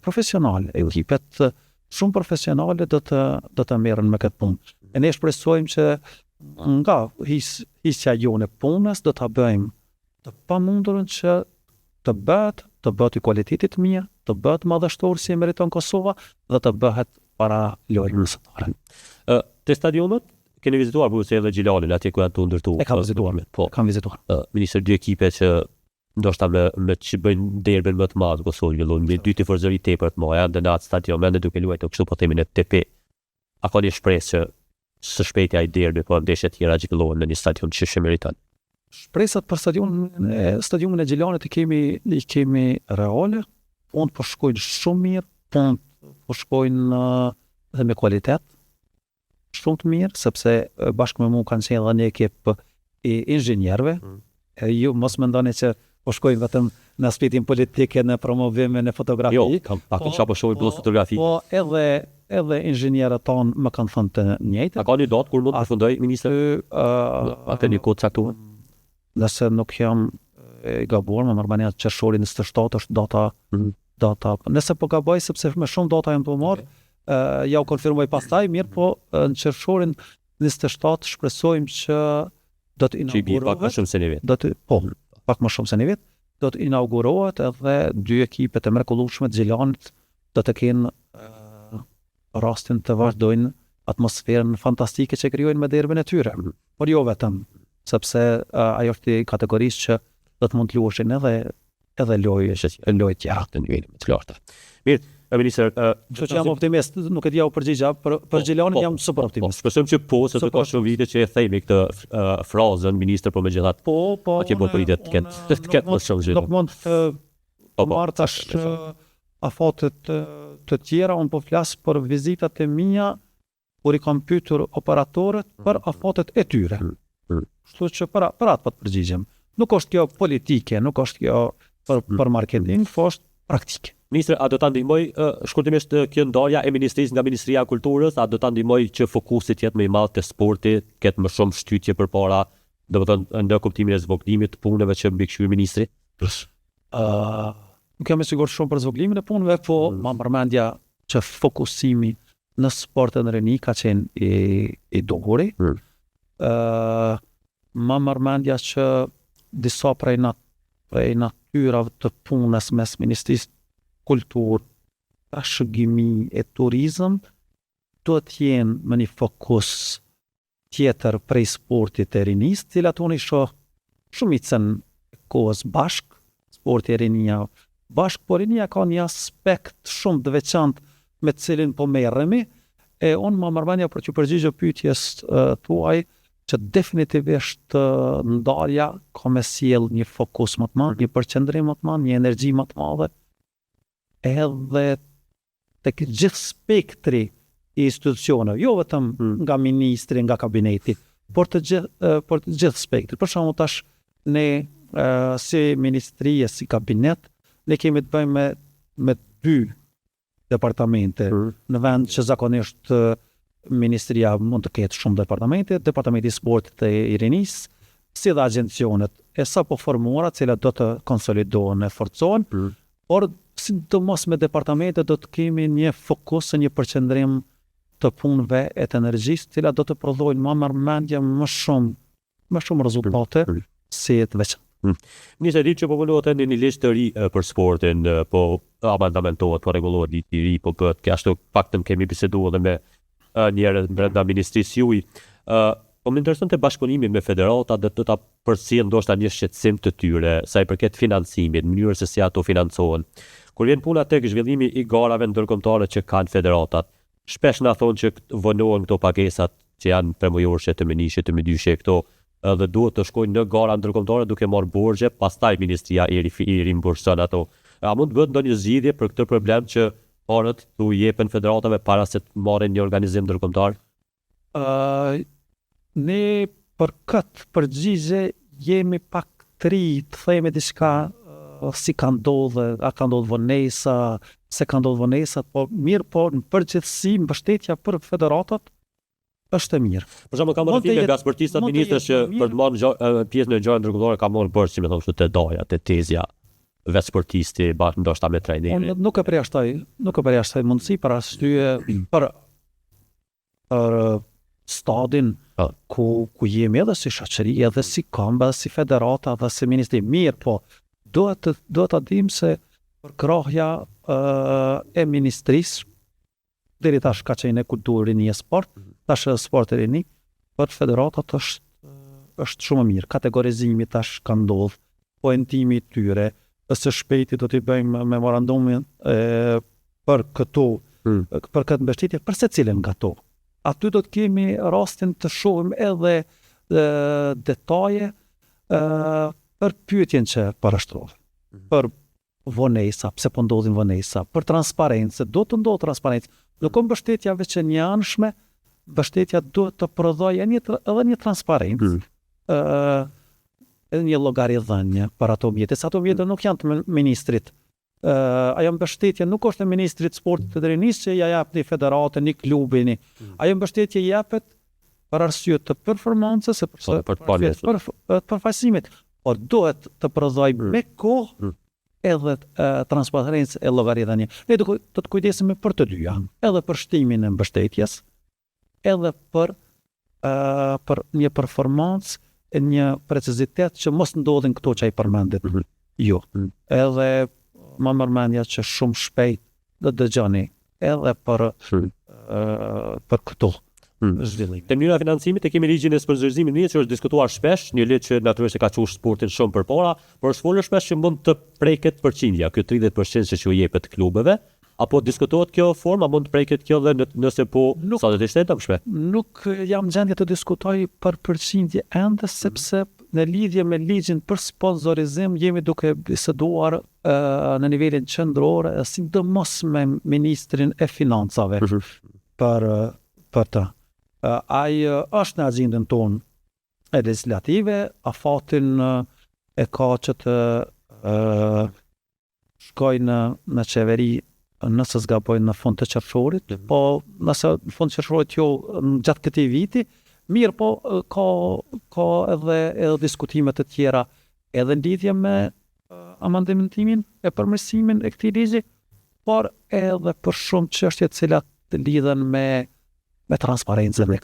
profesionale, ekipet shumë profesionale do të merren me këtë punë. E ne shpresojmë që nga hisja jone punës do ta bëjmë të pamundurën që të bëhet i kualitetit mirë, të bëhet madhështor si e meriton Kosova dhe të bëhet para lojës mesatare. Te stadionet keni vizituar Bruxelles dhe Gjilalin, atje ku janë të ndërtuar. E kam vizituar. Ministër, dy ekipe që ndoshta me që bëjnë derbin më të madh Kosovë, me dy tifozëri tepër të mëdha në atë stadium, ende duke luajtur kështu po themin e TP. A ka një shpresë që së shpejti ai derbi po ndeshjet tjera zhvillohen në një stadium që meriton? Shpresat për stadiumin e Gjilanit i kemi reale. Punë po shkojnë shumë mirë, punë po shkojnë dhe me kualitet shumë të mirë, sepse bashkë me mu kanë qenë edhe një ekip i inxhinierëve. Ju mos mendoni që po shkojnë vetëm në aspektin politike, në promovime, në fotografi. Jo, po shohim plus fotografi. Po edhe inxhinierët tonë më kanë thënë të njëjtën. A ka një datë kur mund të përfundoj ministri? Atë një kohë caktuar? Nëse nuk jam gabuar, me marrëmania qershori 27 është data. Nëse po gaboj, sepse me shumë data jam të marrë, ja u konfirmoj pastaj, mirë po në qershorin 27 shpresojmë që do të inaugurohet. Pak më shumë se një vit. Pak më shumë se një vit. Do të inaugurohet edhe dy ekipet e mrekullueshme të Gjilanit do të kenë rastin të vazhdojnë atmosferën fantastike që krijojnë me derbin e tyre. Por jo vetëm, sepse ajo është kategorisë që do të mund të luheshin edhe lojë tjera të nivelit më të lartë. Mirë, ministër, kështu që jam optimist, nuk e di u përgjigja, për Gjilanin jam super optimist. Shpresojmë që se të ka shumë vite që e themi këtë frazën ministër, por megjithatë atje po pritet të ketë më shumë zhvillim. Nuk mund të marr tash afatet të tjera, unë po flas për vizitat e mia kur i kam pyetur operatorët për afatet e tyre. Kështu që për atë po të përgjigjem. Nuk është kjo politike, nuk është kjo për marketing, po është praktike. Ministre, a do ta ndihmoj shkurtimisht kjo ndarja e ministrisë nga Ministria e Kulturës, a do ta ndihmoj që fokusi të jetë më i madh te sporti, ketë më shumë shtytje përpara, domethënë në kuptimin e zvogëlimit të punëve që mbikëqyr ministri? Nuk jam i sigurt shumë për zvogëlimin e punëve, po ma përmendja që fokusimi në sportin rini ka qenë i doguri. Ma mërmendja që disa prej natyrave të punës mes Ministrisë Kulturë, Trashëgimi e Turizëm do të jenë me një fokus tjetër prej sportit e rinisë, cilat unë i shoh shumicën e kohës bashk, sporti e rinia bashk, por rinia ka një aspekt shumë të veçantë me cilin po merremi, e unë ma mërmendja për që përgjigjë pyetjes tuaj, që definitivisht ndarja ka me sjell një fokus më të madh, një përqendrim më të madh, një energji më të madhe, edhe tek gjithë spektri i institucioneve, jo vetëm nga ministri, nga kabineti, por të gjithë spektri. Për shembull tash ne si ministrie, si kabinet, ne kemi të bëjmë me dy departamente, në vend që zakonisht ministria mund të ketë shumë departamente, departamenti i sportit e i rinisë, si dhe agencionet e sapo formuara, cilat do të konsolidohen e forcohen, por sidomos me departamente do të kemi një fokus, një përqendrim të punëve e të energjisë, cilat do të prodhojnë më mërmendje më shumë rezultate si të veçantë. Nisë ditë që po vonohet një ligj të ri për sportin, po amendamentohet, po rregullohet ligj i ri, po bëhet që ashtu paktën kemi biseduar edhe me njerëz brenda ministrisë juaj. Po më interesonte bashkëpunimi me federata dhe të ta përcjell ndoshta një shqetësim të tyre sa i përket financimit, mënyrës se si ato financohen. Kur vjen puna tek zhvillimi i garave ndërkombëtare që kanë federatat, shpesh na thonë që vonohen këto pagesat që janë premujorëshe të menishit, të mëdyshe këto, dhe duhet të shkojnë në gara ndërkombëtare duke marrë borxhe, pastaj ministria i rimburson ato. A mund të bëhet ndonjë zgjidhje për këtë problem që parët t'u jepen federatave para se të marrin një organizim ndërkombëtar? Ne për këtë përgjigje jemi pak të ri, të themi diçka si ka ndodhur, a ka ndodhur vonesa, se ka ndodhur vonesa, po mirë, po në përgjithësi mbështetja për federatat është e mirë. Për shembull ka marrë nga sportistat ministrës që për të marrë pjesë në ngjarje ndërkombëtare ka marrë borxh, si më thonë, të doja, të tezja, vetë sportisti ndoshta me trajnerin. Nuk e përjashtoj mundësi për arsye për stadin ku jemi edhe si shoqëri, edhe si këmbë, edhe si federata, edhe si ministri. Mirë, po duhet ta dim se për krahja e ministrisë deri tash ka qenë kulturë rini e sport, tash sport e rini, për federatat është shumë mirë. Kategorizimi tash ka ndodhur, poentimi i tyre, së shpejti do t'i bëjmë memorandumin për këtë mbështetje për secilin nga to. Aty do të kemi rastin të shohim edhe detaje për pyetjen që parashtrohet, për vonesa, pse po ndodhin vonesa, për transparencë, do të ndodhë transparencë. Nuk ka mbështetja veçanjanshme, mbështetja duhet të prodhojë edhe një transparencë. Edhe një llogaridhënie për ato mjete. Ato mjete nuk janë të ministrit. Ajo mbështetje nuk është e ministrit sportit të rinisë që ja jep një federatë, një klubi, ajo mbështetje jepet për arsye të performancës, për përfaqësimit, por duhet të prodhojë me kohë edhe transparencë e llogaridhënie. Ne do të kujdesemi për të dyja, edhe për shtimin e mbështetjes, edhe për një performancë e një precizitet që mos ndodhin këto që ai përmendit. Jo. Edhe më mërmendja që shumë shpejt do dëgjoni edhe për këto zhvillim. Te mënyra e financimit e kemi ligjin e sponsorizimit që është diskutuar shpesh, një ligj që natyrisht e ka çuar sportin shumë përpara, por është folur shpesh që mund të preket përqindja, ky 30% që u jepet klubeve, apo diskutohet kjo forma, mund të preket kjo dhe nëse po sa do të ishte e dëmshme? Nuk jam gjendje të diskutoj për përqindje ende, sepse në lidhje me ligjin për sponsorizim jemi duke biseduar në nivelin qendror, sidomos me ministrin e financave për të. Ai është në agjendën tonë e legislative, afatin e ka që të shkojnë në qeveri nëse zgabojnë në fund të qershorit, po nëse në fund të qershorit jo gjatë këtij viti, mirë, po ka edhe diskutime të tjera edhe në lidhje me amendimentimin e përmirësimin e këtij ligji, por edhe për shumë çështje të cilat të lidhen me transparencën e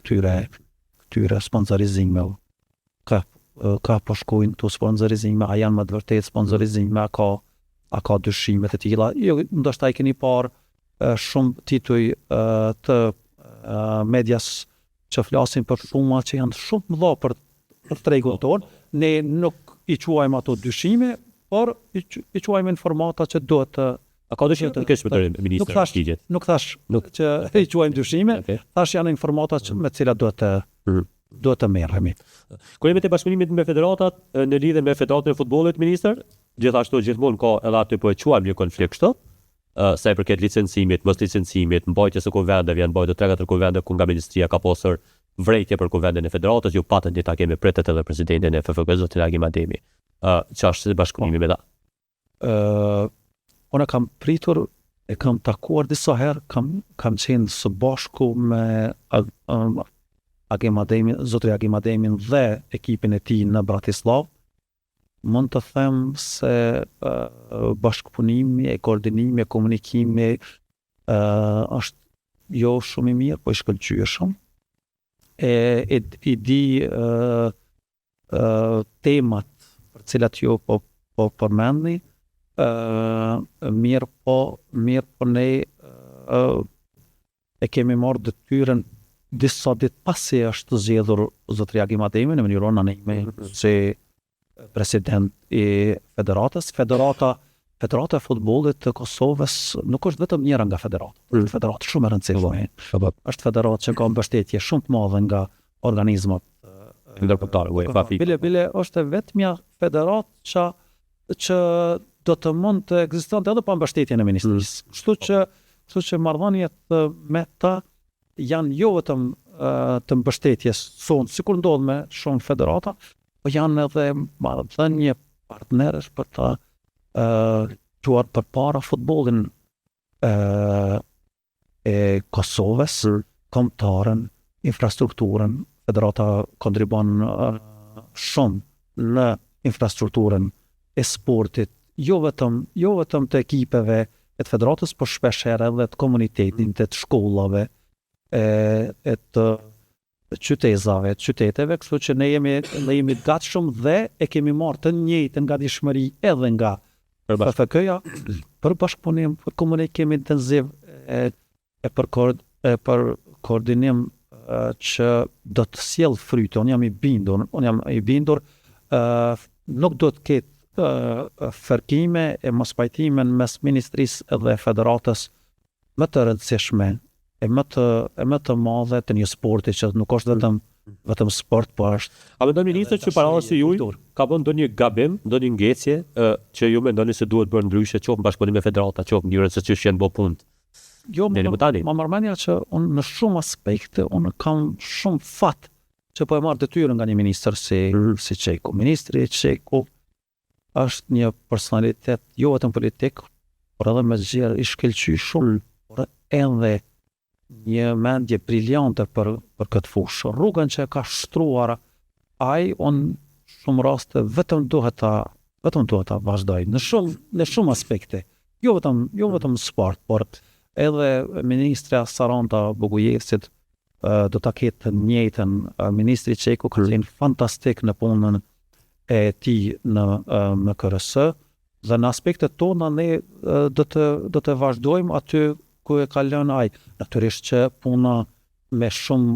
këtyre sponsorizimeve. Ka po shkojnë këto sponsorizime, a janë më të vërtet sponsorizime, a ka dyshimet e tilla. Jo, ndoshta i keni parë shumë tituj të medias që flasin për shuma që janë shumë mëdha për tregun tonë. Ne nuk i quajmë ato dyshime, por i quajmë informata që duhet të... A ka dyshim të kesh për ministër ligjet? Nuk thash që i quajmë dyshime, thash janë informata me të cilat duhet të merremi. Kur jemi te bashkëpunimit me federatat, në lidhje me federatën e futbollit, ministër, gjithashtu gjithmonë ka edhe aty po e quajmë një konflikt kështu, sa i përket licencimit, mos licencimit, mbajtjes së kuvendeve, janë mbajtur 3-4 kuvende ku nga ministria ka pasur vrejtje për kuvendin e federatës, ju patën një takim me pretet edhe presidentin e FFK zotin Agim Ademi. Ç'është bashkëpunimi me ta? Unë kam pritur, e kam takuar disa herë, kam qenë së bashku me Agim Ademin, zotri Agim Ademin dhe ekipin e tij në Bratislav. Mund të them se bashkëpunimi, e koordinimi, e komunikimi është jo shumë i mirë, po i shkëlqyeshëm. I di temat për cilat ju po përmendni, mirë po ne e kemi marrë detyrën disa ditë pasi është zgjedhur zotri Agim Ademi në mënyrë anonime si president i federatës. Federata e futbollit të Kosovës nuk është vetëm njëra nga federata. Është federatë shumë e rëndësishme. Është federatë që ka mbështetje shumë të madhe nga organizmat ndërkombëtare, UEFA, FIFA. Bile është vetmja federatë që do të mund të ekzistonte edhe pa mbështetjen e ministrisë. Kështu që marrëdhëniet me ta janë jo vetëm të mbështetjes sonë, sikur ndodh me shumë federata, po janë edhe marrëdhënie partnerësh për ta quar përpara futbollin e Kosovës, kombëtarën, infrastrukturën. Federata kontribon shumë në infrastrukturën e sportit, jo vetëm të ekipeve e të federatës, por shpeshherë edhe të komunitetit, të shkollave, e të qytetave, kështu që ne jemi gatshëm dhe e kemi marrë të njëjtën gatishmëri edhe nga FFK-ja për bashkëpunim, për komunikim intenziv e për koordinim që do të sjell fryte. Unë jam i bindur, nuk do të ketë fërkime e mospajtime mes ministrisë dhe federatës më të rëndësishme e më të madhe të një sporti që nuk është vetëm sport, po është. A mendon ministër që para se ju ka bën ndonjë gabim, ndonjë ngecje që ju mendoni se duhet bërë ndryshe, qoftë në bashkëpunim me federata, qoftë në mënyrën se ç'është janë bë punë? Jo, ma marrëmendja që unë në shumë aspekte unë kam shumë fat që po e marr detyrën nga një ministër si Çeku. Ministri Çeku është një personalitet jo vetëm politik, por edhe me zgjedhje i shkëlqyeshëm, por edhe një mendje briljante për këtë fushë. Rrugën që ka shtruar ai, unë shumë raste vetëm duhet ta vazhdoj në shumë aspekte. Jo vetëm sport, por edhe ministra Saranda Bogujevsit do ta ketë të njëjtën. Ministri Çeku ka qenë fantastik në punën e tij në KRS dhe në aspektet tona ne do të vazhdojmë aty ku e ka lënë ai. Natyrisht që puna me shumë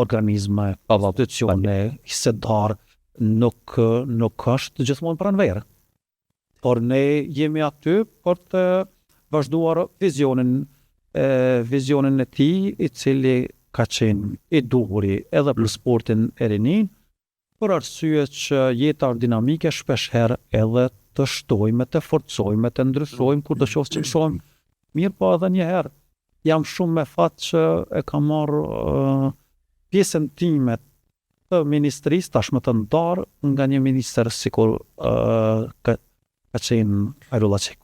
organizme, institucione, hisedar nuk është gjithmonë pranverë. Por ne jemi aty për të vazhduar vizionin e tij, i cili ka qenë i duhuri edhe për sportin e rinin, për arsye që jeta dinamike shpeshherë edhe të shtojmë, të forcojmë, të ndryshojmë kur të qoftë që shohim mirë, po edhe një herë jam shumë me fat që e kam marrë pjesën time të ministrisë tashmë të ndarë nga një minister sikur ka qenë Ajrullah Çeku.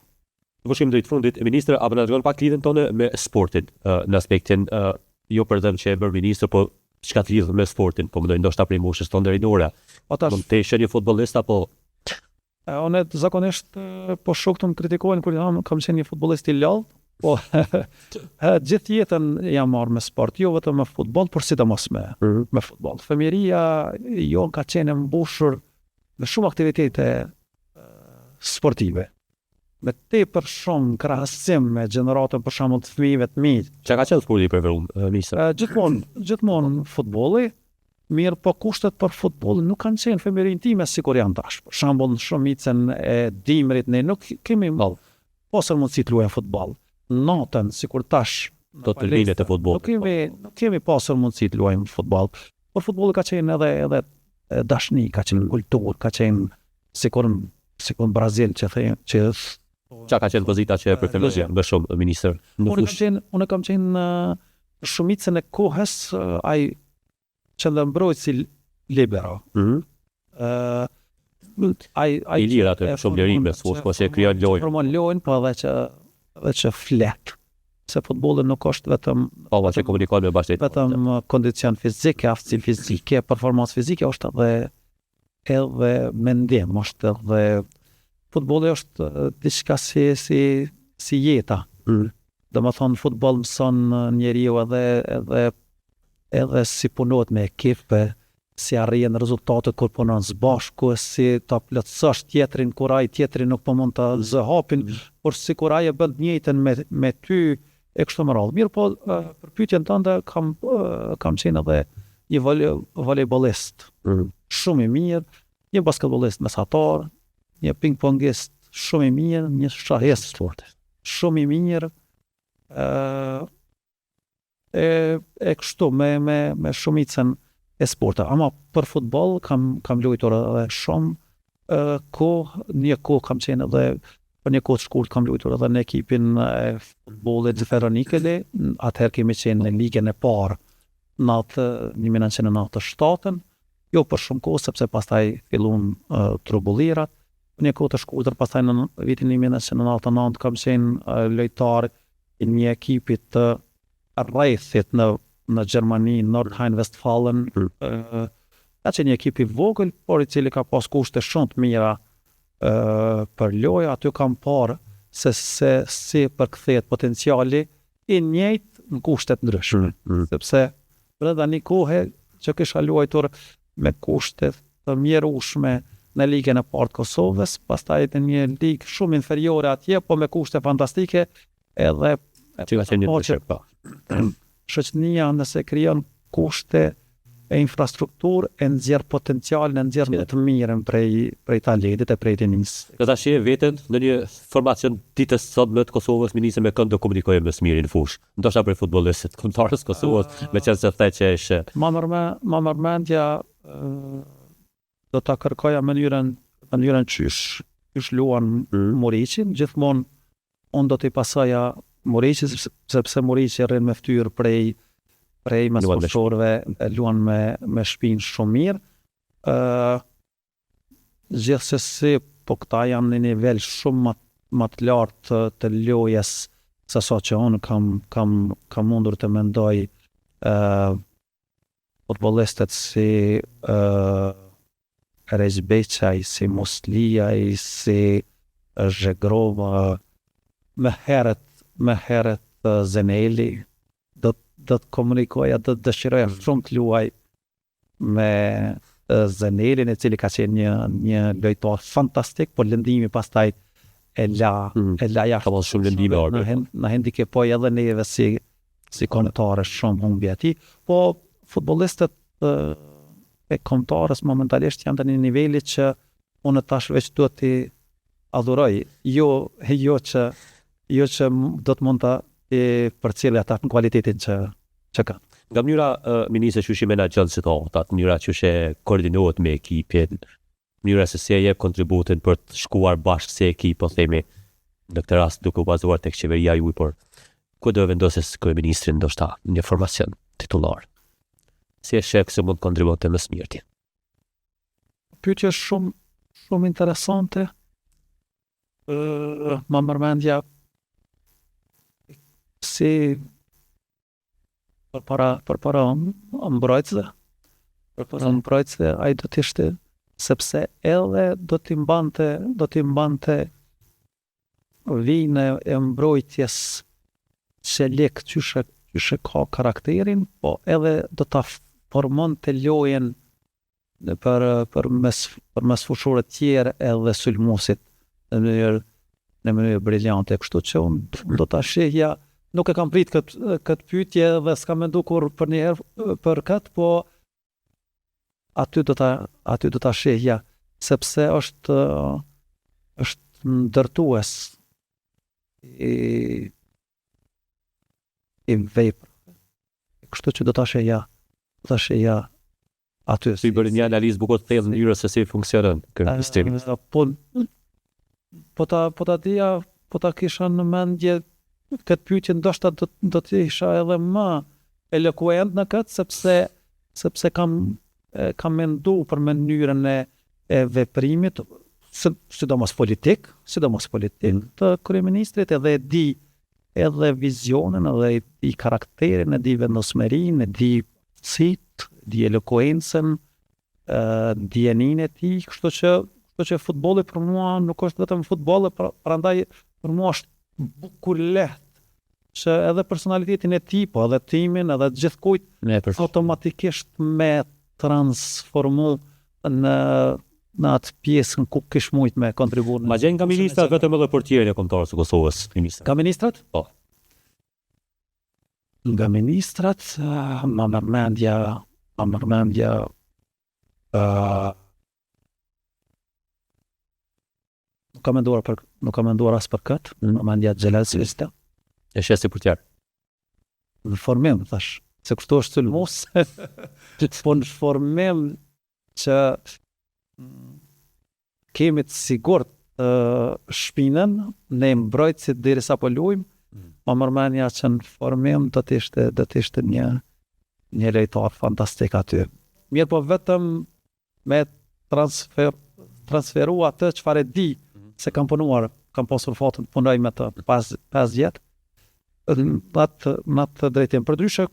Po shkojmë drejt fundit, ministër, apo na tregon pak lidhjen tonë me sportin, në aspektin jo për dhënë që e bërë ministër, po çka të lidhur me sportin, po mendoj ndoshta prej moshës tonë deri në ora. Mund të ishte një futbollist apo Unë zakonisht po shoh të më kritikojnë kur jam kam qenë një futbollist i lodh, po gjithë jetën jam marrë me sport, jo vetëm me futboll, por sidomos me futboll. Fëmijëria jon ka qenë e mbushur me shumë aktivitete sportive. Me tepër shumë krahasim me gjeneratën për shembull të fëmijëve të mi. Çka ka qenë sporti i preferuar, ministër? Gjithmonë futbolli, mirë po kushtet për futbollin nuk kanë qenë fëmijërinë time sikur janë tash. Për shembull në shumicën e dimrit ne nuk kemi pasur mundësi të luajmë futboll. Natën sikur tash Do të linet e futbollit. Nuk kemi pasur mundësi të luajmë futboll. Por futbolli ka qenë edhe dashni, ka qenë kulturë, ka qenë sikur në Brazil që thënë që Çka ka qenë pozita që e preferoje më shumë, ministër? Unë kam qenë shumicën e kohës ai qëndërmbrojtësi libero. I lirë atë shumë lirime, po që e krijon lojë. Formon lojën, po edhe që flet. Se futbolli nuk është vetëm që komunikon me bashkëtet. Vetëm kondicion fizik, aftësi fizike, performancë fizike, është edhe mendim, është edhe futbolli është diçka si jeta. Domethënë futboll mëson njeriu edhe si punohet me ekipe, si arrin rezultatet kur punon së bashku, si ta plotësosh tjetrin kur ai tjetri nuk po mund ta zëhapin, por si kur ai e bën të njëjtën me ty e kështu me radhë. Mirë po, për pyetjen tënde kam qenë edhe një volejbolist shumë i mirë, një basketbolist mesatar, një ping-pongist shumë i mirë, një shahist shumë i mirë, e kështu me shumicën e sporta. Ama për futboll kam luajtur edhe shumë një kohë kam qenë edhe për një kohë të shkurt kam luajtur edhe në ekipin e futbollit Veronikële, atëherë kemi qenë në ligën e parë në 1997, jo për shumë kohë sepse pastaj filluan trubullirat. Për një kohë të shkurtër, pastaj në vitin 1999 kam qenë lojtar i një ekipi të rrethit në Gjermani, Nordrhein-Westfalen. Ka qenë një ekip i vogël, por i cili ka pas kushte shumë të mira për lojë. Aty kam parë se si përkthehet potenciali i njëjtë në kushte të ndryshme. Sepse brenda një kohe që kisha luajtur me kushte të mjerueshme në ligën e parë të Kosovës, pastaj në një ligë shumë inferiore atje, po me kushte fantastike, edhe që ka qenë një ndryshim. Shoqënia nëse krijon kushte e infrastrukturë e nxjerr potencialin, e nxjerr të mirën prej talentit e prej tenisë. Do ta shih veten në një formacion ditës sotme të Kosovës, ministri me kënd do komunikojë më së miri në fushë. Ndoshta për futbollistët kombëtarës Kosovës, meqense the që është ma mërmendja do ta kërkoja mënyrën qysh luan Muriqi. Gjithmonë unë do t'i pasoja Muriqi, sepse Muriqi rrin me fytyrë prej mesfushorëve, luan me shpinë shumë mirë. Gjithsesi, po këta janë në nivel shumë më të lartë të lojës se sa që unë kam mundur të mendoj futbollistet si Rezbeqaj, si Muslijaj, si Zhegrova, me herët Zeneli, do të komunikoja, do të dëshiroja shumë të luaj me Zenelin, i cili ka qenë një lojtar fantastik, por lëndimi pastaj e la jashtë. Ka pas shumë lëndime orbe. Na handicapoi edhe neve si kontare shumë humbi aty, po futbollistët e kombëtarës momentalisht janë të një niveli që unë tash veç duhet t'i adhuroj, jo që do të mund ta përcjellë ata në kualitetin që kanë. Nga mënyra ministri që menaxhon situatat, mënyra që koordinohet me ekipin, mënyra se si e jep kontributin për të shkuar bashkë si ekip, po themi, në këtë rast duke u bazuar tek qeveria juaj, por ku do vendoses kryeministri ndoshta në një formacion titullar? Si e shek se mund të kontribuonte më së miri? Pyetje shumë interesante. Ma mërmendja si përpara mbrojtësve. Ai do të ishte sepse edhe do t'i mbante vijnë e mbrojtjes që lek qyshe ka karakterin, po edhe do ta formon të lojen për mes fushore tjerë edhe sulmuesit në mënyrë briljante, kështu që unë do ta shihja, nuk e kam prit këtë pyetje dhe s'kam menduar kur për një herë për këtë, po aty do ta shihja, sepse është ndërtues i vepër. Kështu që do ta shihja aty. Si bërë një analizë bukur të thellë në mënyrë se si funksionon ky sistem. Po ta dija, po ta kisha në mendje këtë pyetje, ndoshta do të isha edhe më elokuent në këtë, sepse kam menduar për mënyrën e veprimit, sidomos politik të kryeministrit, edhe e di edhe vizionin, edhe e di karakterin, e di vendosmërinë, e di cit, di elokuencën, dijenin e tij, kështu që futbolli për mua nuk është vetëm futboll, prandaj për mua është bukur lehtë që edhe personalitetin e tij, po edhe timin, edhe gjithkujt automatikisht me transformu në atë pjesën ku kish mujt me kontribuar. Ma gjen nga ministrat vetëm edhe portierin e kombëtarës së Kosovës, ministra. Ka ministrat? Po. Nga ministrat, ma mërmendja nuk kam menduar as për këtë, mërmendja Xhelal Sista. E shesi portier. Në formim, thash, se kështu është sulmues, po në formim që kemi të sigurt shpinën, ne mbrojtësit derisa po luajmë, ma mërmenja që në formim do të ishte një lojtar fantastik aty. Mirë, po vetëm me transferu atë çfarë di, se kam punuar, kam pasur fatën të punoj me të 5 vjet, në atë drejtim. Përdryshe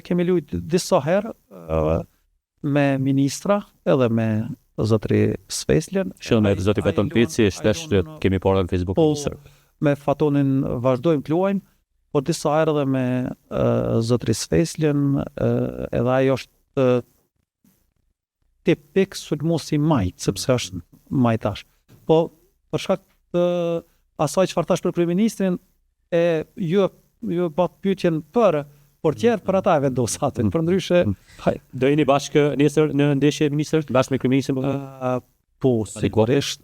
kemi luajtur disa herë me ministra, edhe me zotri Svesljen. Shumë me zotri Faton Pici, shpesh kemi parë në Facebook. Me Fatonin vazhdojmë të luajmë, por disa herë edhe me zotri Svesljen, edhe ajo është tipik sulmues i majt, sepse është majtash. Po për shkak të asaj çfarë thash për kryeministrin, ju bat pyetjen për portier, për ata e vendosatën. Përndryshe, do jeni bashkë nesër në ndeshje ministër, bashkë me kryeministrin? Po, sigurisht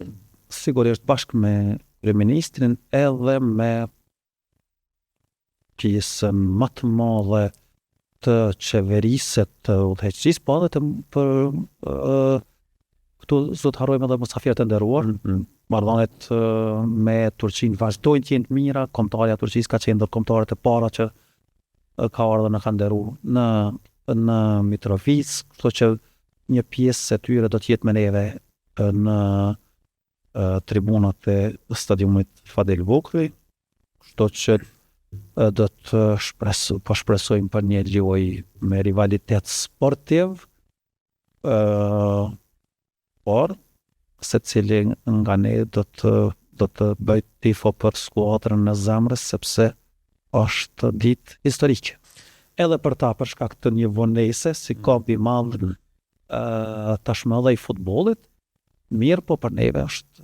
bashkë me kryeministrin, edhe me pjesën më të madhe të qeverisë të udhëheqësisë, po edhe këtu zot harrojmë edhe musafirët e nderuar. Marrëdhëniet me Turqinë vazhdojnë të jenë të mira, kombëtarja e Turqisë ka qenë ndër kombëtarët e para që ka ardhur në ka nderuar në Mitrovic, kështu që një pjesë e tyre do të jetë me neve në tribunat e stadiumit Fadel Vukri, kështu që do të shpresojmë për një lojë me rivalitet sportiv, por secili nga ne do të bëj tifo për skuadrën e zemrës, sepse është ditë historike. Edhe për ta, për shkak të një vonese, si kampi i madh tashmë edhe i futbollit, mirë, po për neve është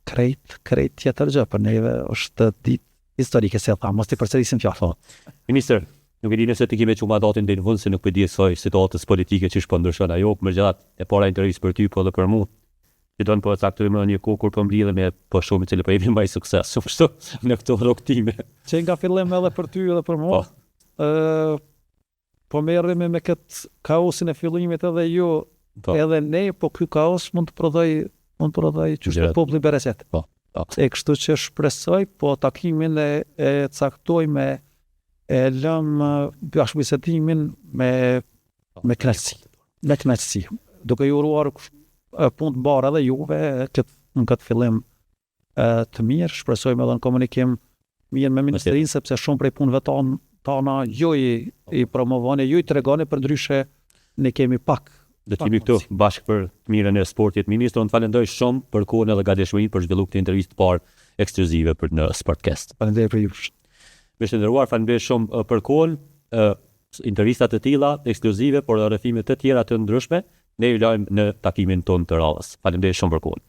krejt tjetër gjë, për neve është ditë historike, se tha, mos t'i përsërisim fjalën. Ministër, nuk e di nëse ti kime që mandatin dhe në vënd, se nuk për di soj situatës politike që shpo ndryshon ajo, mëgjerat e para intervjis për ty, po dhe për mu, që do në po caktojmë një kohë kur po mblidhe me po shumë që le po jemi më i sukses, shumë në këto rroktime. Që nga fillim edhe për ty edhe për mua, po merremi me këtë kaosin e fillimit edhe ju, edhe ne, po ky kaos mund të prodhoj që populli bereqet. E kështu që shpresoj, po takimin e caktoj e lëm bashkëbisedimin me kënaqësi. Duke ju uruar punë të bardhë edhe juve në këtë fillim të mirë, shpresojmë edhe në komunikim mirë me ministrinë, sepse shumë prej punëve tona ju i promovoni, ju i tregoni, përndryshe ne kemi pak Do të jemi këtu bashkë për të mirën e sportit. Ministro, unë falenderoj shumë për kohën edhe gatishmërinë për zhvilluar këtë intervistë parë ekskluzive për në Sportcast. Faleminderit për ju. Me shënderuar, falenderoj shumë për kohën, intervista të tilla ekskluzive, por edhe rrëfime të tjera të ndryshme, ne ju lajmë në takimin tonë të radhës. Faleminderit shumë për kohën.